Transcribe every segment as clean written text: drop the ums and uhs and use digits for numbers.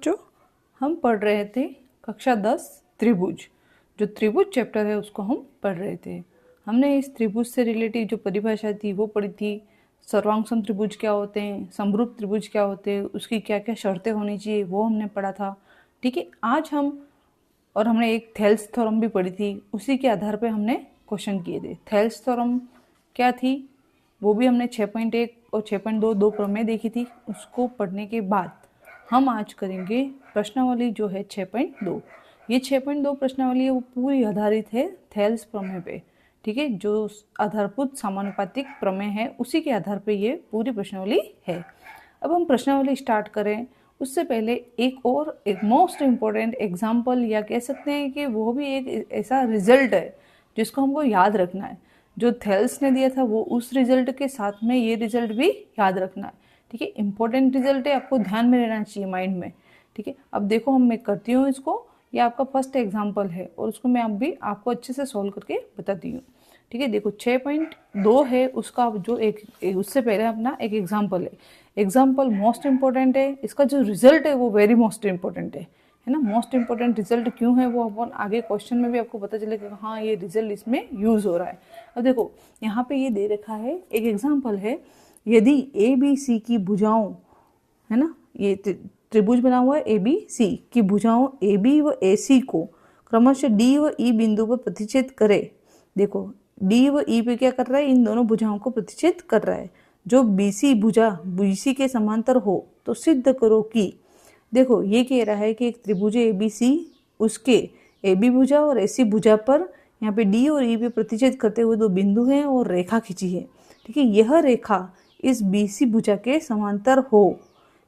बच्चों, हम पढ़ रहे थे कक्षा 10 त्रिभुज। जो त्रिभुज चैप्टर है उसको हम पढ़ रहे थे। हमने इस त्रिभुज से रिलेटेड जो परिभाषा थी वो पढ़ी थी। सर्वांगसम त्रिभुज क्या होते हैं, समरूप त्रिभुज क्या होते हैं, उसकी क्या क्या शर्तें होनी चाहिए वो हमने पढ़ा था। ठीक है, आज हमने एक थेल्स थ्योरम भी पढ़ी थी। उसी के आधार पे हमने क्वेश्चन किए थे। थेल्स थ्योरम क्या थी वो भी हमने 6.1 और 6.2 दो प्रमेय देखी थी। उसको पढ़ने के बाद हम आज करेंगे प्रश्नावली जो है 6.2। ये 6.2 प्रश्नावली है वो पूरी आधारित है थेल्स प्रमेय पे। ठीक है, जो आधारभूत समानुपातिक प्रमेय है उसी के आधार पे ये पूरी प्रश्नावली है। अब हम प्रश्नावली स्टार्ट करें उससे पहले एक मोस्ट इम्पोर्टेंट एग्जाम्पल, या कह सकते हैं कि वो भी एक ऐसा रिजल्ट है जिसको हमको याद रखना है। जो थेल्स ने दिया था वो उस रिजल्ट के साथ में ये रिजल्ट भी याद रखना है। ठीक है, इंपॉर्टेंट रिजल्ट है, आपको ध्यान में रहना चाहिए माइंड में। ठीक है, अब देखो मैं करती हूँ इसको। ये आपका फर्स्ट एग्जाम्पल है और उसको मैं अब भी आपको अच्छे से सॉल्व करके बताती हूँ। ठीक है, देखो 6.2 है उसका जो उससे पहले अपना एक एग्जाम्पल है। एग्जाम्पल मोस्ट इंपॉर्टेंट है, इसका जो रिजल्ट है वो वेरी मोस्ट इंपॉर्टेंट है ना। मोस्ट इंपॉर्टेंट रिजल्ट क्यों है वो अपन आगे क्वेश्चन में भी आपको पता चलेगा। हाँ, ये रिजल्ट इसमें यूज हो रहा है। अब देखो यहाँ पे ये दे रखा है, एक एग्जाम्पल है। यदि ए बी सी की भुजाओं, है ना, ये त्रिभुज बना हुआ है ए बी सी की भुजाओं ए बी व ए सी को क्रमशः डी व ई बिंदु पर प्रतिच्छेद करे। देखो डी व ई पे क्या कर रहा है, इन दोनों भुजाओं को प्रतिच्छेद कर रहा है। जो बीसी भुजा बीसी के समांतर हो तो सिद्ध करो कि, देखो ये कह रहा है कि एक त्रिभुज ए बी सी, उसके ए बी भुजा और ए सी भुजा पर यहाँ पे डी और ई पे प्रतिच्छेद करते हुए दो बिंदु हैं और रेखा खींची है। ठीक है, यह रेखा इस बीसी भुजा के समांतर हो।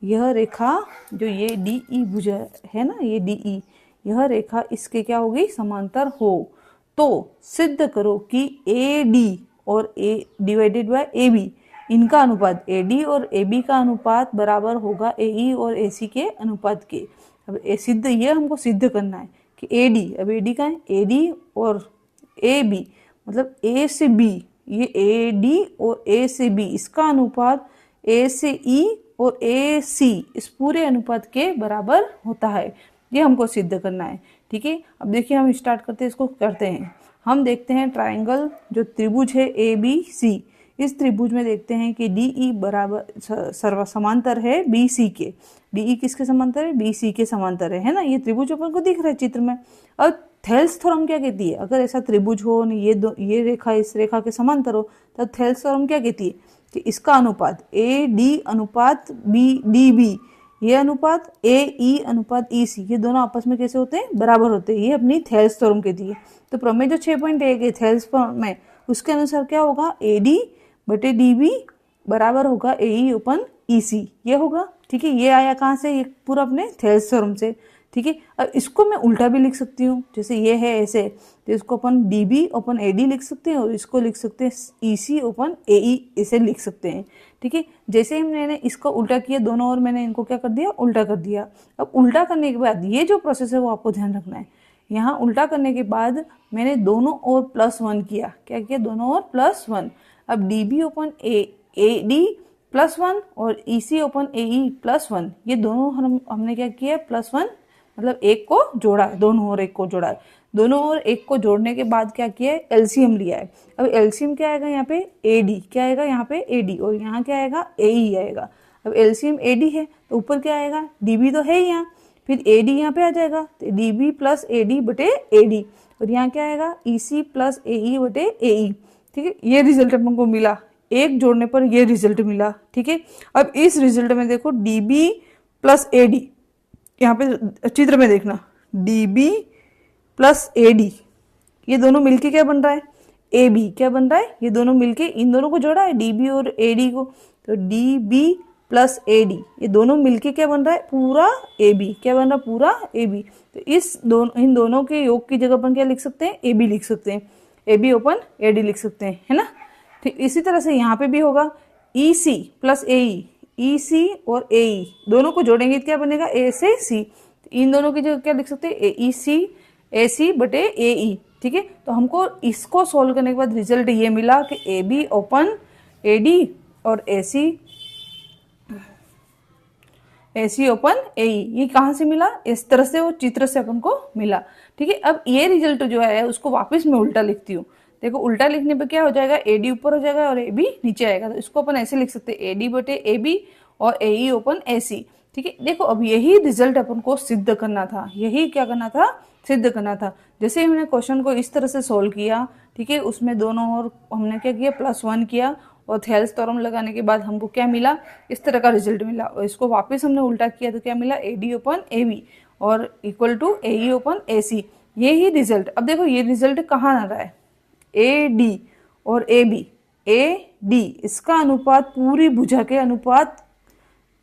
यह रेखा जो ये डी ई भुजा है ना, ये डी ई, यह रेखा इसके क्या होगी, समांतर हो। तो सिद्ध करो कि ए डी और ए डिवाइडेड बाय ए बी, इनका अनुपात ए डी और ए बी का अनुपात बराबर होगा ए ई और ए सी के अनुपात के। अब ये हमको सिद्ध करना है कि ए डी, अब ए डी का है, ए डी और ए बी मतलब ए से बी, ये ए डी और ए से बी इसका अनुपात ए से ई और ए सी इस पूरे अनुपात के बराबर होता है। ये हमको सिद्ध करना है। ठीक है, अब देखिए हम स्टार्ट करते हैं, इसको करते हैं। हम देखते हैं ट्राइंगल जो त्रिभुज है ए बी सी, इस त्रिभुज में देखते हैं कि डी ई बराबर सर्व समांतर है बी सी के। डी ई किसके समांतर है, बी सी के समांतर है ना। ये त्रिभुज अपन को दिख रहा है चित्र में। अब थेल्स थ्योरम क्या कहती है, अगर ऐसा त्रिभुज हो ये रेखा इस रेखा के समांतर हो तब थेल्स थ्योरम क्या कहती है कि इसका अनुपात ए डी अनुपात बी डी बी, ये अनुपात ए ई अनुपात ई सी, ये दोनों आपस में कैसे होते हैं, बराबर होते हैं। ये अपनी थेल्स थ्योरम कहती है। तो प्रमेय जो 6.1 है थेल्स प्रमेय, उसके अनुसार क्या होगा, ए डी बटे डी बी बराबर होगा ए ई अपन ई सी, ये होगा। ठीक है, ये आया कहाँ से, ये पूरा अपने थेल्स थ्योरम से। ठीक है, अब इसको मैं उल्टा भी लिख सकती हूँ, जैसे ये है ऐसे, तो इसको अपन D B upon A D लिख सकते हैं और इसको लिख सकते हैं ई सी ओपन ए ई, इसे लिख सकते हैं। ठीक है, जैसे ही मैंने इसको उल्टा किया दोनों ओर, मैंने इनको क्या कर दिया, उल्टा कर दिया। अब उल्टा करने के बाद ये जो प्रोसेस है वो आपको ध्यान रखना है। यहाँ उल्टा करने के बाद मैंने दोनों ओर +1 किया। क्या किया, दोनों ओर +1। अब D B upon A D +1 और ई सी ओपन ए ई +1, ये दोनों हमने क्या किया, +1 मतलब एक को जोड़ा है, दोनों ओर एक को जोड़ा है। दोनों ओर एक को जोड़ने के बाद क्या किया है, एलसीएम लिया है। अब एलसीएम क्या आएगा यहाँ पे, एडी क्या आएगा, यहाँ पे एडी और यहाँ क्या आएगा, एई आएगा। अब एलसीएम एडी है तो ऊपर क्या आएगा, डीबी तो है ही यहाँ, फिर एडी यहाँ पे आ जाएगा तो डीबी प्लस एडी बटे एडी, और यहाँ क्या आएगा, ईसी प्लस एई बटे एई। ठीक है, ये रिजल्ट अपन को मिला, एक जोड़ने पर ये रिजल्ट मिला। ठीक है, अब इस रिजल्ट में देखो डीबी प्लस एडी, यहाँ पे चित्र में देखना, डीबी प्लस एडी, ये दोनों मिलके क्या बन रहा है, ए बी क्या बन रहा है, ये दोनों मिलके इन दोनों को जोड़ा है डीबी और एडी को, तो डीबी प्लस एडी, ये दोनों मिलके क्या बन रहा है, पूरा ए बी, क्या बन रहा है, पूरा ए बी। तो इन दोनों के योग की जगह अपन क्या लिख सकते हैं, ए बी लिख सकते हैं, A B upon A D लिख सकते हैं, है ना। ठीक इसी तरह से यहाँ पे भी होगा, ई सी प्लस ए ई सी और ए ई दोनों को जोड़ेंगे क्या बनेगा, ए से सी, इन दोनों की जगह क्या लिख सकते हैं, ए ई सी ए सी बटे ए ई। ठीक है, तो हमको इसको सोल्व करने के बाद रिजल्ट ये मिला कि A B upon A D और ए सी AC ओपन AE, ये कहाँ से मिला? इस तरह से वो चित्र से अपन को मिला। ठीक है, अब ये रिजल्ट जो है उसको वापस मैं उल्टा लिखती हूँ। देखो उल्टा लिखने पे क्या हो जाएगा, AD ऊपर हो जाएगा और AB नीचे आएगा। तो इसको अपन ऐसे लिख सकते हैं AD बटे AB और AE ओपन AC। ठीक है, देखो अब यही रिजल्ट अपन को सिद्ध करना था, यही क्या करना था, सिद्ध करना था। जैसे हमने क्वेश्चन को इस तरह से सोल्व किया, ठीक है, उसमें दोनों और हमने क्या किया, +1 किया और थेल्स थ्योरम लगाने के बाद हमको क्या मिला, इस तरह का रिजल्ट मिला। और इसको वापस हमने उल्टा किया तो क्या मिला, AD ओपन AB और equal to AE open AC। ये ही रिजल्ट, अब देखो ये रिजल्ट कहाँ आ रहा है, AD और AB, AD इसका अनुपात पूरी भुजा के अनुपात,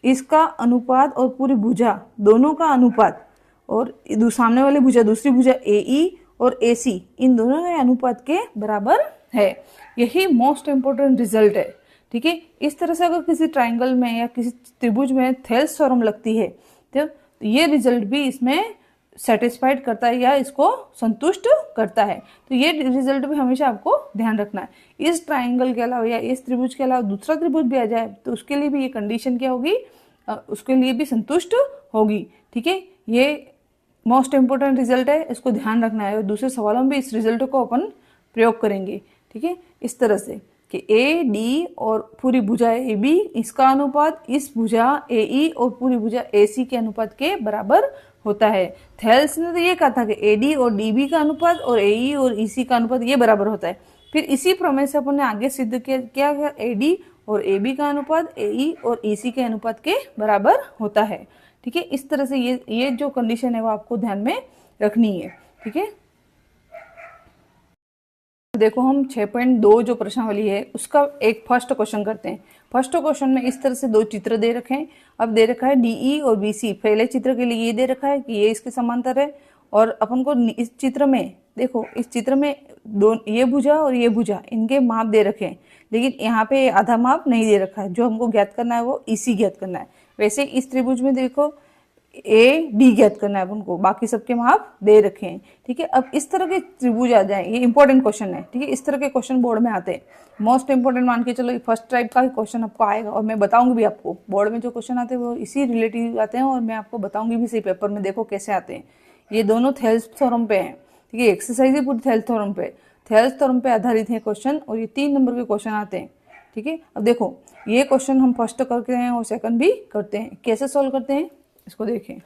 इसका अनुपात और पूरी भुजा दोनों का अनुपात, और सामने वाली भुजा दूसरी भुजा AE और AC, इन दोनों के अनुपात के बराबर है। यही मोस्ट इंपोर्टेंट रिजल्ट है। ठीक है, इस तरह से अगर किसी ट्राइंगल में या किसी त्रिभुज में थेल्स थ्योरम लगती है तो ये रिजल्ट भी इसमें सेटिस्फाइड करता है या इसको संतुष्ट करता है। तो ये रिजल्ट भी हमेशा आपको ध्यान रखना है। इस ट्राइंगल के अलावा या इस त्रिभुज के अलावा दूसरा त्रिभुज भी आ जाए तो उसके लिए भी ये कंडीशन क्या होगी, उसके लिए भी संतुष्ट होगी। ठीक है, ये मोस्ट इंपोर्टेंट रिजल्ट है, इसको ध्यान रखना है। और दूसरे सवालों में भी इस रिजल्ट को अपन प्रयोग करेंगे। ठीक है, इस तरह से कि AD और पूरी भुजा AB इसका अनुपात इस भुजा AE और पूरी भुजा AC के अनुपात के बराबर होता है। थेल्स ने तो ये कहा था कि AD और DB का अनुपात और AE और EC का अनुपात ये बराबर होता है। फिर इसी प्रमेय से अपन ने आगे सिद्ध किया AD और AB का अनुपात AE और EC के अनुपात के बराबर होता है। ठीक है, इस तरह से ये जो कंडीशन है वो आपको ध्यान में रखनी है। ठीक है, देखो हम 6.2 जो प्रश्नावली है उसका एक फर्स्ट क्वेश्चन करते हैं। फर्स्ट क्वेश्चन में इस तरह से दो चित्र दे रखे हैं। अब दे रखा है DE और BC। पहले चित्र के लिए ये दे रखा है कि ये इसके समांतर है, और अपन को इस चित्र में देखो, इस चित्र में ये भुजा और ये भुजा इनके माप दे रखे हैं, लेकिन यहाँ पे आधा माप नहीं दे रखा है। जो हमको ज्ञात करना है वो EC ज्ञात करना है। वैसे इस त्रिभुज में देखो AD ज्ञात करना है अपन को, बाकी सबके माप दे रखे हैं। ठीक है, अब इस तरह के त्रिभुज आ जाए, ये इंपॉर्टेंट क्वेश्चन है। ठीक है, इस तरह के क्वेश्चन बोर्ड में आते हैं, मोस्ट इंपॉर्टेंट मान के चलो, फर्स्ट टाइप का क्वेश्चन आपको आएगा। और मैं बताऊंगी भी आपको, बोर्ड में जो क्वेश्चन आते हैं वो इसी रिलेटिव आते हैं, और मैं आपको बताऊंगी भी इसी पेपर में देखो कैसे आते हैं। ये दोनों थेल्स थ्योरम पे हैं। ठीक है, एक्सरसाइज है पूरी थेल्स थ्योरम पे, थेल्स थ्योरम पे आधारित है क्वेश्चन, और ये 3 नंबर के क्वेश्चन आते हैं। ठीक है, अब देखो ये क्वेश्चन हम फर्स्ट करते हैं और सेकंड भी करते हैं। कैसे सोल्व करते हैं इसको देखें।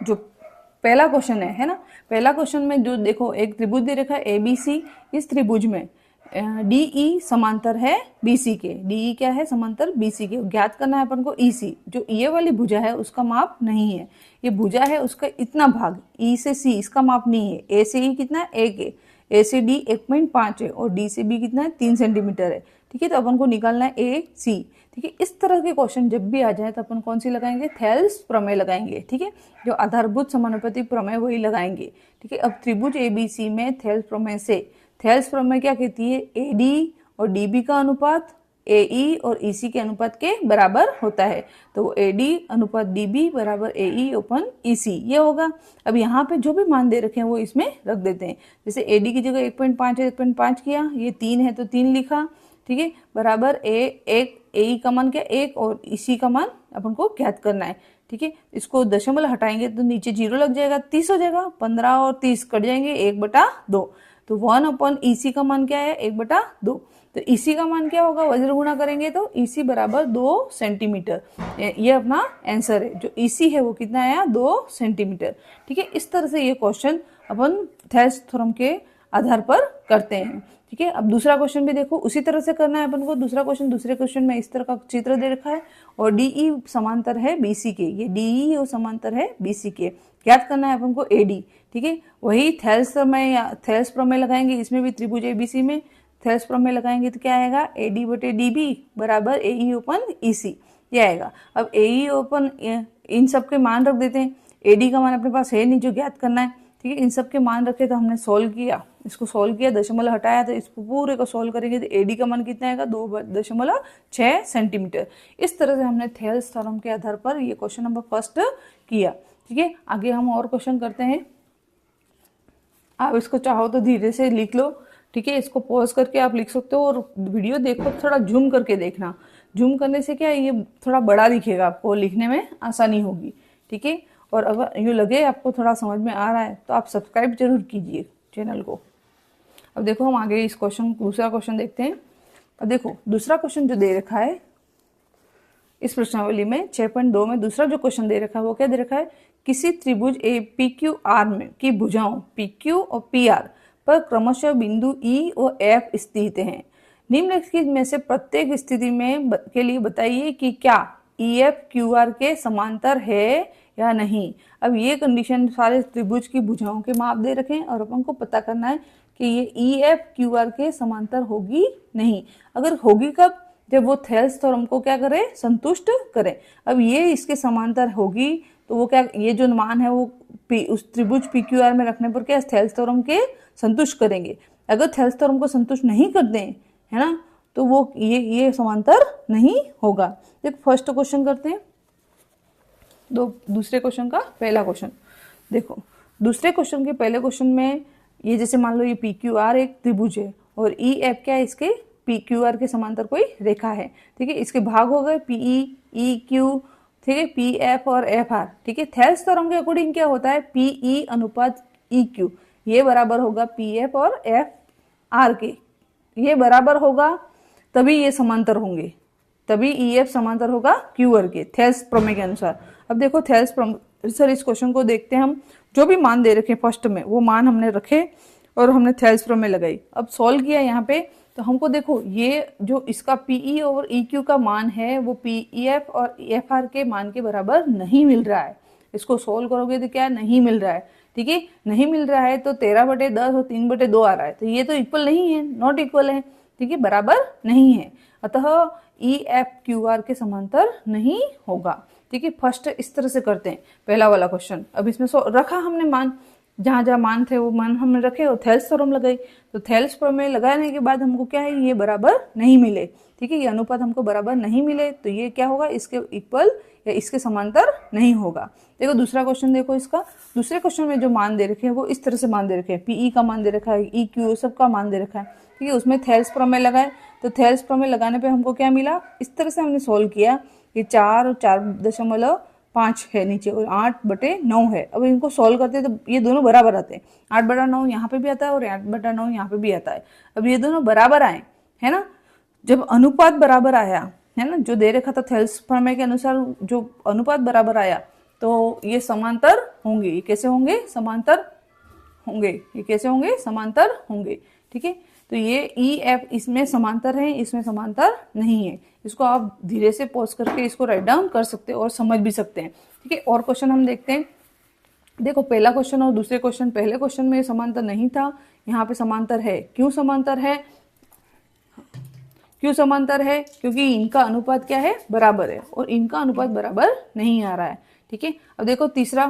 जो पहला क्वेश्चन है ना, पहला क्वेश्चन में जो देखो एक त्रिभुज दे रखा है ABC। इस त्रिभुज में DE समांतर है BC के। DE क्या है, समांतर BC के। ज्ञात करना है अपन को EC। जो ये वाली भुजा है उसका माप नहीं है, ये भुजा है उसका इतना भाग E से C इसका माप नहीं है। A से E कितना है, 1 है। A से D 1.5 है और D से B कितना है, 3 सेंटीमीटर है। ठीक है, तो अपन को निकालना है AC। ठीक है, इस तरह के क्वेश्चन जब भी आ जाए तो अपन कौन सी लगाएंगे, थेल्स प्रमेय लगाएंगे। ठीक है, जो आधारभूत समानुपाती प्रमेय वही लगाएंगे। ठीक है, अब त्रिभुज ABC में थेल्स प्रमेय से, थेल्स प्रमेय क्या कहती है, AD और DB का अनुपात AE और EC के अनुपात के बराबर होता है। तो AD अनुपात DB बराबर AE ओपन EC ये होगा। अब यहाँ पे जो भी मान दे रखे हैं वो इसमें रख देते हैं। जैसे AD की जगह 1.5 है, 1.5 किया, ये 3 है तो 3 लिखा। ठीक है, बराबर AE का मान क्या, 1, और EC का मान अपन को ज्ञात करना है। ठीक है, इसको दशमलव हटाएंगे तो नीचे 0 लग जाएगा, 30 हो जाएगा। 15 और 30 कट जाएंगे, 1/2। तो 1 अपॉन EC का मान क्या है, 1/2। तो EC का मान क्या होगा, वज्र गुणा करेंगे तो EC बराबर 2 सेंटीमीटर। ये अपना आंसर है। जो EC है वो कितना आया, 2 सेंटीमीटर। ठीक है, इस तरह से ये क्वेश्चन अपन थेल्स थ्योरम के आधार पर करते हैं। ठीक है, अब दूसरा क्वेश्चन भी देखो उसी तरह से करना है अपन को। दूसरा क्वेश्चन, दूसरे क्वेश्चन में इस तरह का चित्र दे रखा है और DE समांतर है BC के। ये DE और समांतर है BC के। ज्ञात करना है अपन को AD। ठीक है, वही थेल्स प्रमेय लगाएंगे। इसमें भी त्रिभुज ABC में थेल्स प्रमेय लगाएंगे तो क्या आएगा, AD बटे DB बराबर AE ओपन EC ये आएगा। अब AE ओपन इन सब के मान रख देते हैं। AD का मान अपने पास है नहीं जो ज्ञात करना है। ठीक है, इन सब के मान रखे तो हमने सोल्व किया, इसको सोल्व किया, दशमलव हटाया, तो इसको पूरे को सोल्व करेंगे तो AD का मान कितना आएगा, 2.6 सेंटीमीटर। इस तरह से हमने थेल्स थ्योरम के आधार पर ये क्वेश्चन नंबर फर्स्ट किया। ठीक है, आगे हम और क्वेश्चन करते हैं। आप इसको चाहो तो धीरे से लिख लो, ठीक है, इसको पॉज करके आप लिख सकते हो और वीडियो देखो, थोड़ा जूम करके देखना। जूम करने से क्या है, ये थोड़ा बड़ा दिखेगा, आपको लिखने में आसानी होगी। ठीक है, और अगर यूँ लगे आपको थोड़ा समझ में आ रहा है तो आप सब्सक्राइब जरूर कीजिए चैनल को। अब देखो हम आगे इस क्वेश्चन, दूसरा क्वेश्चन देखते हैं। अब देखो दूसरा क्वेश्चन जो दे रखा है इस प्रश्नावली में 6.2 में दूसरा जो क्वेश्चन दे रखा है वो क्या दे रखा है, किसी त्रिभुज ए पी क्यू आर में की भुजाओं पी क्यू और पी आर पर क्रमशः बिंदु ई और एफ स्थित हैं। निम्नलिखित में से प्रत्येक स्थिति में के लिए बताइए कि क्या ई एफ क्यू आर के समांतर है या नहीं। अब ये कंडीशन सारे त्रिभुज की भुजाओं के माप दे रखे हैं और अपन को पता करना है कि ये ई एफ क्यू आर के समांतर होगी नहीं। अगर होगी कब, जब वो थेल्स थ्योरम को क्या करे, संतुष्ट करे। अब ये इसके समांतर होगी तो वो क्या, ये जो मान है वो उस त्रिभुज पी क्यू आर में रखने पर क्या थेल्स थ्योरम के संतुष्ट करेंगे। अगर थेल्स थ्योरम को संतुष्ट नहीं करते हैं, है ना, तो वो ये समांतर नहीं होगा। देखो फर्स्ट क्वेश्चन करते हैं, दूसरे क्वेश्चन का पहला क्वेश्चन देखो। दूसरे क्वेश्चन के पहले क्वेश्चन में ये जैसे मान लो ये पी क्यू आर एक त्रिभुज है और ई एफ क्या है, इसके पी क्यू आर के समांतर कोई रेखा है। ठीक है, इसके भाग हो गए पीई ई क्यू, ठीक है, पी एफ और एफ आर। ठीक है, थेल्स थ्योरम के अकॉर्डिंग क्या होता है, पीई अनुपात ई क्यू ये बराबर होगा पी एफ और एफ आर के, ये बराबर होगा तभी ये समांतर होंगे, तभी ई एफ समांतर होगा क्यू आर के थेल्स प्रमेय के अनुसार। अब देखो थेल्स प्रमेय, इस क्वेश्चन को देखते हैं हम। जो भी मान दे रखे फर्स्ट में वो मान हमने रखे और हमने थेल्स प्रमेय लगाई। अब सॉल्व किया यहाँ पे तो हमको देखो ये जो इसका पीई और ई क्यू का मान है वो पी एफ और एफ आर के मान के बराबर नहीं मिल रहा है। इसको सोल्व करोगे तो क्या नहीं मिल रहा है। ठीक है, नहीं मिल रहा है तो 13/10 और 3/2 आ रहा है, तो ये तो इक्वल नहीं है, नॉट इक्वल है। ठीक है, बराबर नहीं है, अतः ई एफ क्यू आर के समांतर नहीं होगा। ठीक है, फर्स्ट इस तरह से करते हैं पहला वाला क्वेश्चन। अब इसमें रखा हमने मान, जहां जहां मान थे वो मान हमने रखे और थेल्स थ्योरम लगाई। तो थेल्स प्रमेय लगाने के बाद हमको क्या है, ये बराबर नहीं मिले। ठीक है, ये अनुपात हमको बराबर नहीं मिले तो ये क्या होगा, इसके इक्वल या इसके समांतर नहीं होगा। देखो दूसरा क्वेश्चन देखो इसका। दूसरे क्वेश्चन में जो मान दे रखे हैं वो इस तरह से मान दे रखे हैं, पीई का मान दे रखा है, ई क्यू सबका मान दे रखा है। ठीक है, उसमें थेल्स प्रमेय लगाए तो थेल्स प्रमेय लगाने पे हमको क्या मिला, इस तरह से हमने सोल्व किया कि 4 और 4.5 है नीचे और 8/9 है। अब इनको सोल्व करते तो ये दोनों बराबर आते हैं, 8/9 यहाँ पे भी आता है और 8/9 यहाँ पे भी आता है। अब ये दोनों बराबर आए, है ना, जब अनुपात बराबर आया, है ना, जो दे रखा था थेल्स प्रमेय के अनुसार जो अनुपात बराबर आया तो ये समांतर होंगे। ये कैसे होंगे, समांतर होंगे। ये कैसे होंगे, समांतर होंगे। ठीक है, तो ये ई एफ इसमें समांतर है, इसमें समांतर नहीं है। इसको आप धीरे से पॉज करके इसको राइट डाउन कर सकते हैं और समझ भी सकते हैं। ठीक है, और क्वेश्चन हम देखते हैं। देखो पहला क्वेश्चन और दूसरे क्वेश्चन, पहले क्वेश्चन में समांतर नहीं था, यहाँ पे समांतर है। क्यों समांतर है, क्यों समांतर है, क्योंकि इनका अनुपात क्या है, बराबर है और इनका अनुपात बराबर नहीं आ रहा है। ठीक है, अब देखो तीसरा,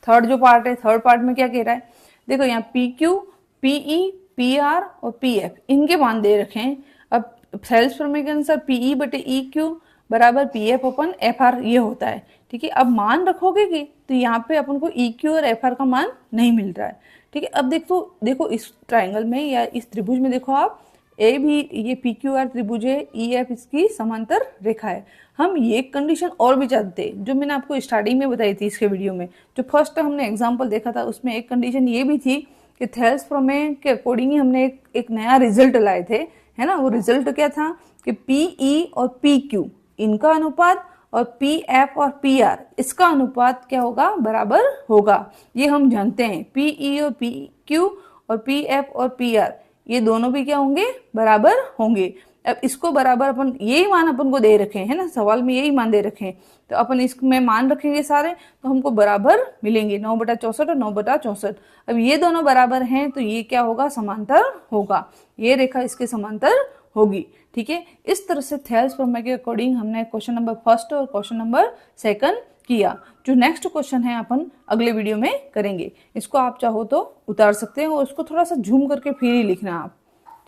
थर्ड जो पार्ट है, थर्ड पार्ट में क्या कह रहा है, देखो यहाँ P Q, PE, P R और पी एफ इनके मान दे रखे हैं। अब थेल्स प्रमेय के अनुसार पीई बटे ई क्यू बराबर पी एफ अपन एफ आर ये होता है। ठीक है, अब मान रखोगे कि तो यहाँ पे अपन को ई क्यू और एफ आर का मान नहीं मिल रहा है। ठीक है, अब देखो इस ट्राइंगल में या इस त्रिभुज में देखो आप, ए भी ये पी क्यू आर त्रिभुज है, ई एफ इसकी समांतर रेखा है। हम ये कंडीशन और भी चाहते जो मैंने आपको स्टार्टिंग में बताई थी इसके वीडियो में, जो फर्स्ट हमने एग्जाम्पल देखा था उसमें एक कंडीशन ये भी थी कि थेल्स प्रमेय के अकॉर्डिंग ही हमने एक नया रिजल्ट लाए थे, है ना। वो रिजल्ट क्या था कि पीई और पी क्यू इनका अनुपात और पी एफ और पी आर इसका अनुपात क्या होगा, बराबर होगा। ये हम जानते हैं, पीई और पी क्यू और पी एफ और पी आर ये दोनों भी क्या होंगे, बराबर होंगे। अब इसको बराबर अपन यही मान अपन को दे रखे हैं ना, सवाल में यही मान दे रखे हैं, तो अपन इसमें मान रखेंगे सारे तो हमको बराबर मिलेंगे 9/64 और 9/64। अब ये दोनों बराबर हैं तो ये क्या होगा, समांतर होगा, ये रेखा इसके समांतर होगी। ठीक है, इस तरह से थेल्स प्रमेय के अकॉर्डिंग हमने क्वेश्चन नंबर फर्स्ट और क्वेश्चन नंबर सेकंड किया। जो नेक्स्ट क्वेश्चन है अपन अगले वीडियो में करेंगे। इसको आप चाहो तो उतार सकते हैं और उसको थोड़ा सा झूम करके फिर ही लिखना आप।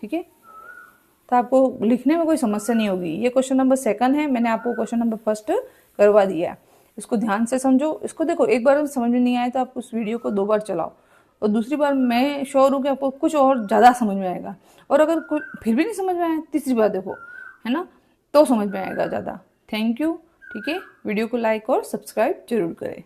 ठीक है, तो आपको लिखने में कोई समस्या नहीं होगी। ये क्वेश्चन नंबर सेकंड है, मैंने आपको क्वेश्चन नंबर फर्स्ट करवा दिया है। इसको ध्यान से समझो। इसको देखो, एक बार समझ में नहीं आए तो आप उस वीडियो को 2 बार चलाओ और दूसरी बार मैं श्योर हूँ कि आपको कुछ और ज़्यादा समझ में आएगा। और अगर फिर भी नहीं समझ में आया, तीसरी बार देखो, है ना, तो समझ में आएगा ज़्यादा। Thank you. ठीक है, वीडियो को लाइक और सब्सक्राइब जरूर करें।